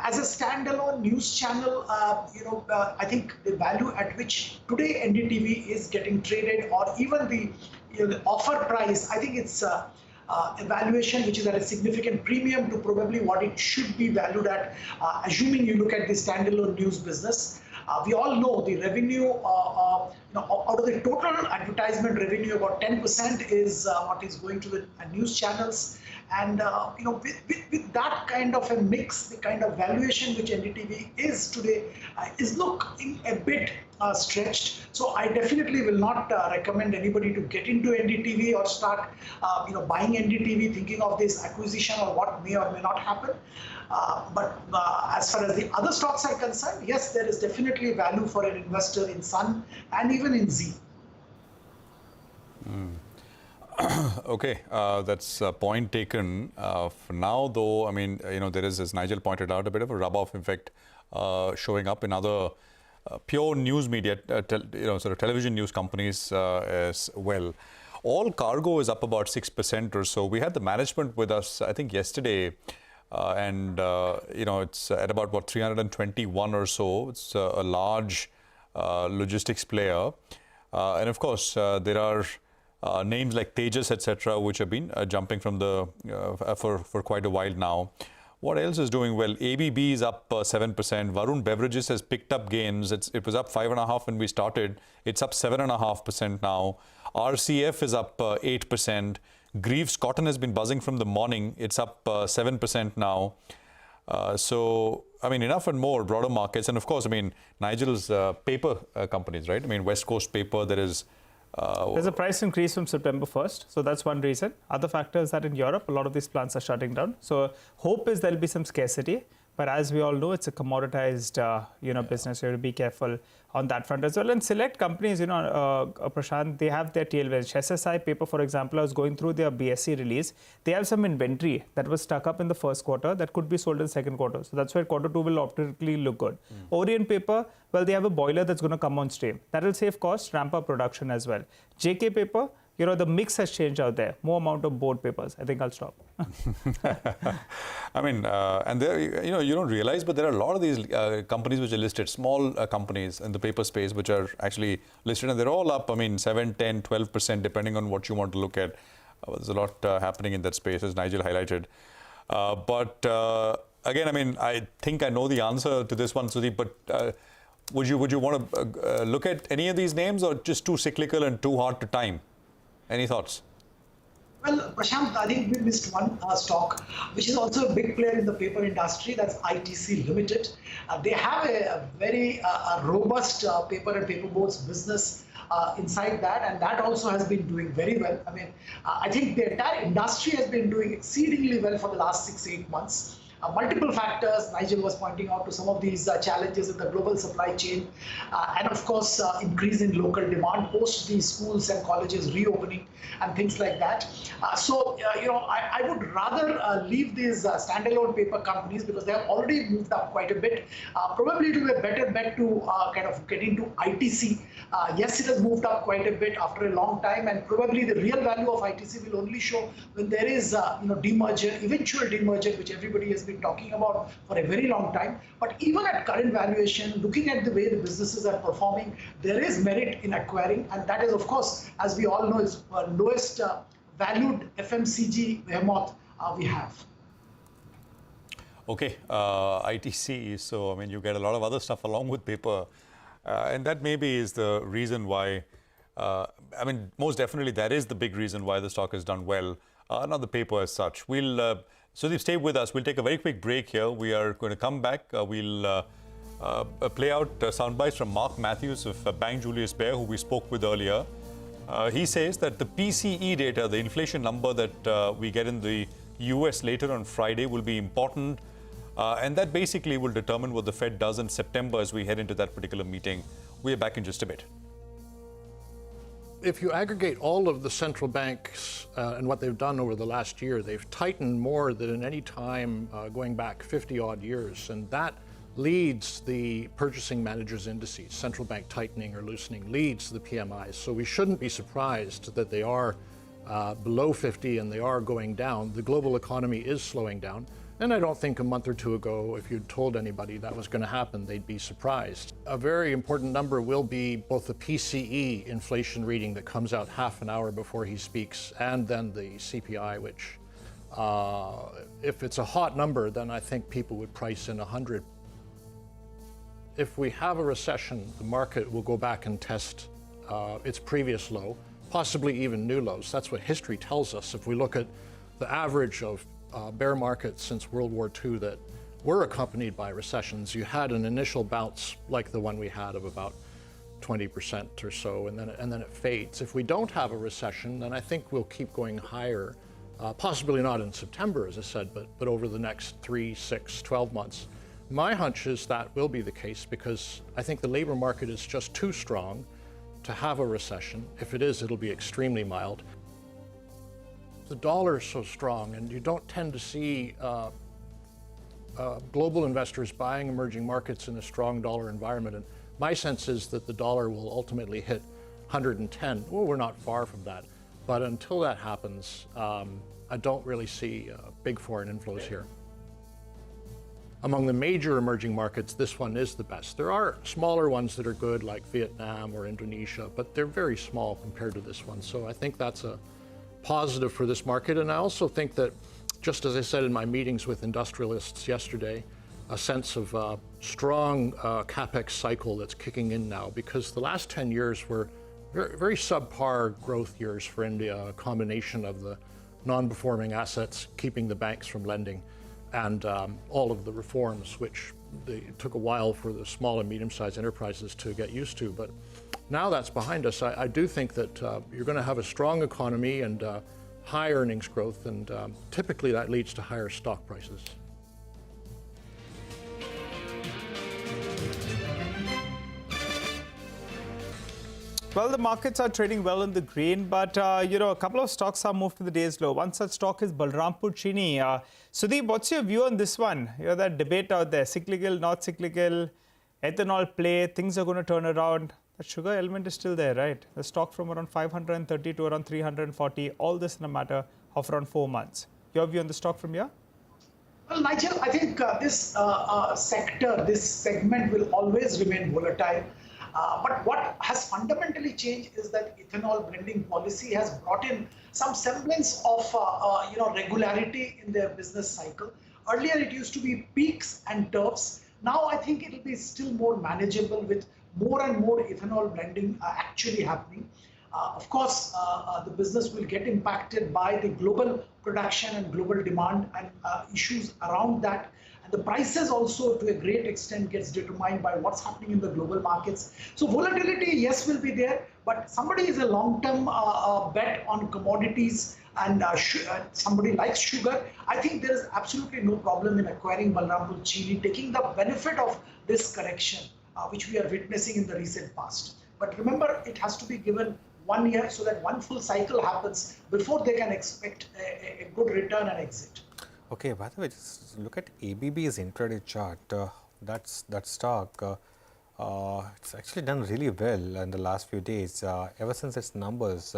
As a standalone news channel, I think the value at which today NDTV is getting traded, or even the offer price, I think it's evaluation which is at a significant premium to probably what it should be valued at, assuming you look at the standalone news business. We all know the revenue, out of the total advertisement revenue, about 10% is what is going to the news channels. And with that kind of a mix, the kind of valuation which NDTV is today is looking a bit stretched. So I definitely will not recommend anybody to get into NDTV or start buying NDTV thinking of this acquisition or what may or may not happen. But as far as the other stocks are concerned, yes, there is definitely value for an investor in Sun and even in Z. Okay, that's a point taken. For now, though, I mean, there is, as Nigel pointed out, a bit of a rub-off effect showing up in other pure news media, sort of television news companies as well. All cargo is up about 6% or so. We had the management with us, I think, yesterday. And it's at about, 321 or so. It's a large logistics player. And of course, there are names like Tejas, etc., which have been jumping from the for quite a while now. What else is doing well? ABB is up 7%. Varun Beverages has picked up gains. It was up 5.5% when we started. It's up 7.5% now. RCF is up 8%. Greaves Cotton has been buzzing from the morning. It's up 7% now. So, I mean, enough and more broader markets. And of course, I mean, Nigel's paper companies, right? I mean, West Coast Paper, there's a price increase from September 1st. So that's one reason. Other factors that in Europe, a lot of these plants are shutting down. So hope is there'll be some scarcity. But as we all know, it's a commoditized, business. So you have to be careful on that front as well. And select companies, Prashant, they have their tailwinds. SSI Paper, for example, I was going through their BSE release. They have some inventory that was stuck up in the first quarter that could be sold in the second quarter. So that's why quarter 2 will optically look good. Orient Paper, well, they have a boiler that's going to come on stream. That will save costs, ramp up production as well. JK Paper, the mix has changed out there. More amount of board papers. I think I'll stop. I mean, and there, you don't realize, but there are a lot of these companies which are listed, small companies in the paper space, which are actually listed, and they're all up, I mean, 7, 10, 12%, depending on what you want to look at. There's a lot happening in that space, as Nigel highlighted. But again, I mean, I think I know the answer to this one, Sudeep, but would you want to look at any of these names, or just too cyclical and too hard to time? Any thoughts? Well, Prashant, I think we missed one stock, which is also a big player in the paper industry. That's ITC Limited. They have a very robust paper and paperboards business inside that, and that also has been doing very well. I mean, I think the entire industry has been doing exceedingly well for the last 6-8 months. Multiple factors. Nigel was pointing out to some of these challenges in the global supply chain, and of course increase in local demand post the schools and colleges reopening and things like that. I would rather leave these standalone paper companies because they have already moved up quite a bit. Probably it will be a better bet to kind of get into ITC. Yes, it has moved up quite a bit after a long time, and probably the real value of ITC will only show when there is demerger, eventual demerger, which everybody has been talking about for a very long time. But even at current valuation, looking at the way the businesses are performing, there is merit in acquiring, and that is, of course, as we all know, is lowest valued FMCG behemoth we have. Okay, ITC, so I mean, you get a lot of other stuff along with paper, and that maybe is the reason why, I mean, most definitely that is the big reason why the stock has done well, not the paper as such. We'll Sudeep, stay with us. We'll take a very quick break here. We are going to come back. We'll play out sound bites from Mark Matthews of Bank Julius Baer, who we spoke with earlier. He says that the PCE data, the inflation number that we get in the US later on Friday, will be important. And that basically will determine what the Fed does in September as we head into that particular meeting. We're back in just a bit. If you aggregate all of the central banks and what they've done over the last year, they've tightened more than in any time going back 50-odd years. And that leads the purchasing managers' indices. Central bank tightening or loosening leads the PMIs. So we shouldn't be surprised that they are below 50 and they are going down. The global economy is slowing down. And I don't think a month or two ago, if you'd told anybody that was going to happen, they'd be surprised. A very important number will be both the PCE inflation reading that comes out half an hour before he speaks, and then the CPI, which, if it's a hot number, then I think people would price in 100. If we have a recession, the market will go back and test its previous low, possibly even new lows. That's what history tells us. If we look at the average of bear markets since World War II that were accompanied by recessions, you had an initial bounce like the one we had of about 20% or so, and then it fades. If we don't have a recession, then I think we'll keep going higher, possibly not in September, as I said, but over the next 3, 6, 12 months. My hunch is that will be the case because I think the labor market is just too strong to have a recession. If it is, it'll be extremely mild. The dollar is so strong, and you don't tend to see global investors buying emerging markets in a strong dollar environment. And my sense is that the dollar will ultimately hit 110. Well, we're not far from that. But until that happens, I don't really see big foreign inflows here. Among the major emerging markets, this one is the best. There are smaller ones that are good, like Vietnam or Indonesia, but they're very small compared to this one. So I think that's a positive for this market. And I also think that just as I said in my meetings with industrialists yesterday, a sense of strong capex cycle that's kicking in now, because the last 10 years were very, very subpar growth years for India, a combination of the non-performing assets keeping the banks from lending and all of the reforms, which it took a while for the small and medium-sized enterprises to get used to. But now that's behind us. I do think that you're going to have a strong economy and high earnings growth, and typically that leads to higher stock prices. Well, the markets are trading well in the green, but a couple of stocks have moved to the day's low. One such stock is Balrampur Chini. Sudeep, what's your view on this one? That debate out there, cyclical, not cyclical, ethanol play, things are going to turn around. The sugar element is still there, right? The stock from around 530 to around 340, all this in a matter of around 4 months. Your view on the stock from here? Well, Nigel, I think this sector, this segment will always remain volatile. But what has fundamentally changed is that ethanol blending policy has brought in some semblance of regularity in their business cycle. Earlier, it used to be peaks and troughs. Now, I think it will be still more manageable with more and more ethanol blending actually happening. Of course, the business will get impacted by the global production and global demand and issues around that. And the prices also, to a great extent, gets determined by what's happening in the global markets. So volatility, yes, will be there, but somebody is a long-term bet on commodities and somebody likes sugar. I think there is absolutely no problem in acquiring Balrampur Chini, taking the benefit of this correction, which we are witnessing in the recent past. But remember, it has to be given 1 year so that one full cycle happens before they can expect a good return and exit. Okay, by the way, just look at ABB's intraday chart. That stock, it's actually done really well in the last few days. Ever since its numbers,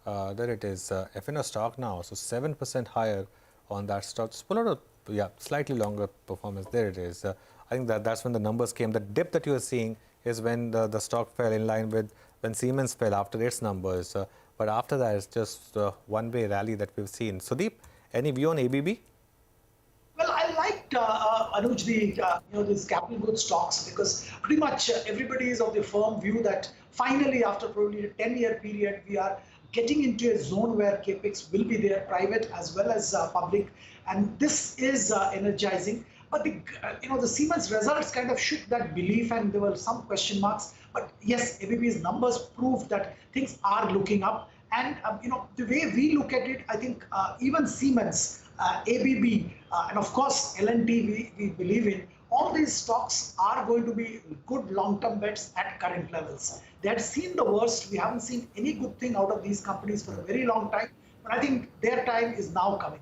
there it is, FNO stock now, so 7% higher on that stock. Just pull out a slightly longer performance. There it is. I think that's when the numbers came. The dip that you are seeing is when the stock fell in line with when Siemens fell after its numbers. But after that, it's just one-way rally that we've seen. Sudeep, any view on ABB? Well, I liked Anuj these capital goods stocks because pretty much everybody is of the firm view that finally, after probably a 10-year period, we are getting into a zone where capex will be there, private as well as public, and this is energizing. But the Siemens results kind of shook that belief, and there were some question marks. But yes, ABB's numbers prove that things are looking up, and the way we look at it, I think even Siemens, ABB, and of course L&T we believe in, all these stocks are going to be good long-term bets at current levels. They had seen the worst. We haven't seen any good thing out of these companies for a very long time, but I think their time is now coming.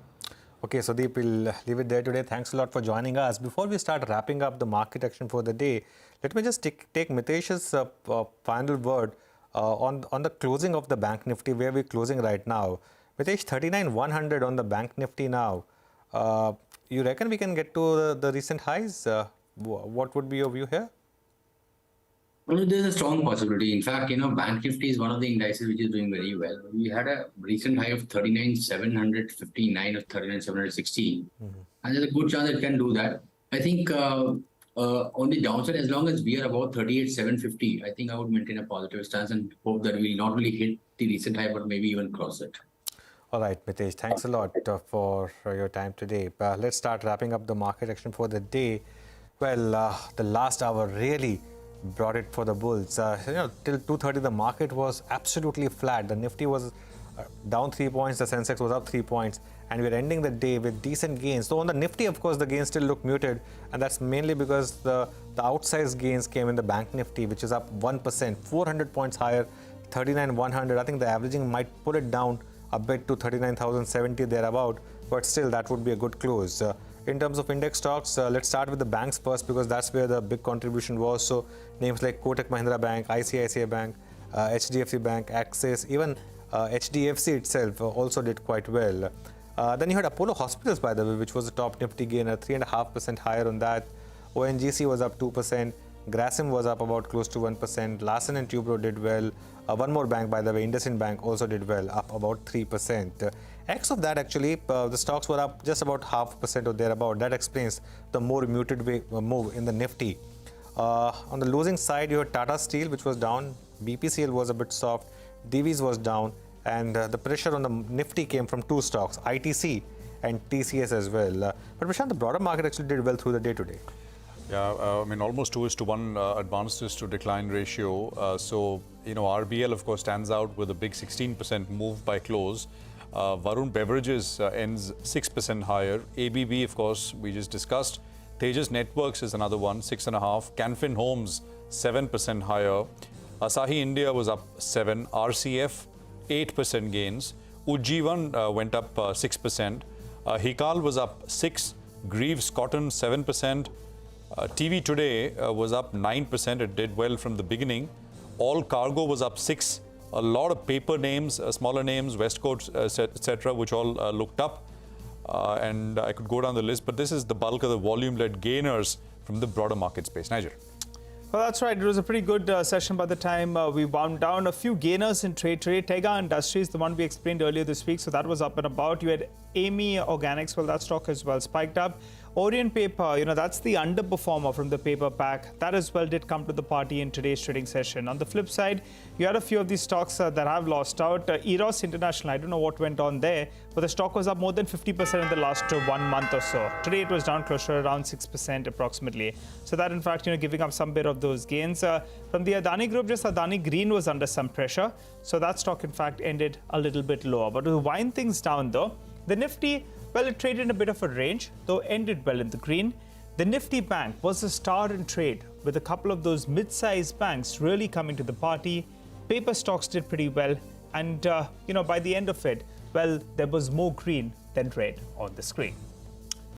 Okay, Sudeep, we'll leave it there today. Thanks a lot for joining us. Before we start wrapping up the market action for the day, let me just take Mitesh's final word on the closing of the Bank Nifty, where we're closing right now. Mitesh, 39,100 on the Bank Nifty now. You reckon we can get to the recent highs? What would be your view here? Well, there's a strong possibility. In fact, Bank Nifty is one of the indices which is doing very well. We had a recent high of 39,759 or 39,760. And there's a good chance it can do that. I think on the downside, as long as we are about 38,750, I think I would maintain a positive stance and hope that we'll not only hit the recent high, but maybe even cross it. All right, Mitesh, thanks a lot for your time today. Let's start wrapping up the market action for the day. Well, the last hour really brought it for the bulls. Till 2:30, the market was absolutely flat. The Nifty was down 3 points, the Sensex was up 3 points, and we're ending the day with decent gains. So on the Nifty, of course, the gains still look muted, and that's mainly because the outsized gains came in the Bank Nifty, which is up 1%, 400 points higher, 39,100. I think the averaging might pull it down a bit to 39,070 thereabout, but still that would be a good close. In terms of index stocks, let's start with the banks first because that's where the big contribution was. So names like Kotak Mahindra Bank, ICICI Bank, HDFC Bank, Axis, even HDFC itself also did quite well. Then you had Apollo Hospitals, by the way, which was the top Nifty gainer, 3.5% higher on that. ONGC was up 2%. Grasim was up about close to 1%. Larsen & Toubro did well. One more bank, by the way, IndusInd Bank also did well, up about 3%. X of that, actually, the stocks were up just about 0.5% or thereabout. That explains the more muted move in the Nifty. On the losing side, you had Tata Steel, which was down. BPCL was a bit soft. Divis was down. And the pressure on the Nifty came from two stocks, ITC and TCS as well. But Prashant, the broader market actually did well through the day today. Yeah, I mean, almost 2:1 advances to decline ratio. So, RBL, of course, stands out with a big 16% move by close. Varun Beverages ends 6% higher. ABB, of course, we just discussed. Tejas Networks is another one, 6.5%. Canfin Homes, 7% higher. Asahi India was up 7%. RCF, 8% gains. Ujjivan went up 6%. Hikal was up 6%. Greaves Cotton, 7%. TV Today was up 9%. It did well from the beginning. All Cargo was up 6%. A lot of paper names, smaller names, Westcoast, etc., which all looked up. And I could go down the list, but this is the bulk of the volume-led gainers from the broader market space. Nigel. Well, that's right. It was a pretty good session by the time we wound down. A few gainers in trade today. Tega Industries, the one we explained earlier this week, so that was up and about. You had Amy Organics, well, that stock as well spiked up. Orient Paper, that's the underperformer from the paper pack. That as well did come to the party in today's trading session. On the flip side, you had a few of these stocks that have lost out. Eros International, I don't know what went on there, but the stock was up more than 50% in the last 1 month or so. Today it was down closer around 6% approximately. So that, in fact, giving up some bit of those gains. From the Adani Group, just Adani Green was under some pressure. So that stock, in fact, ended a little bit lower. But to wind things down, though, the Nifty, well, it traded in a bit of a range, though ended well in the green. The Nifty Bank was a star in trade, with a couple of those mid-sized banks really coming to the party. Paper stocks did pretty well, and by the end of it, well, there was more green than red on the screen.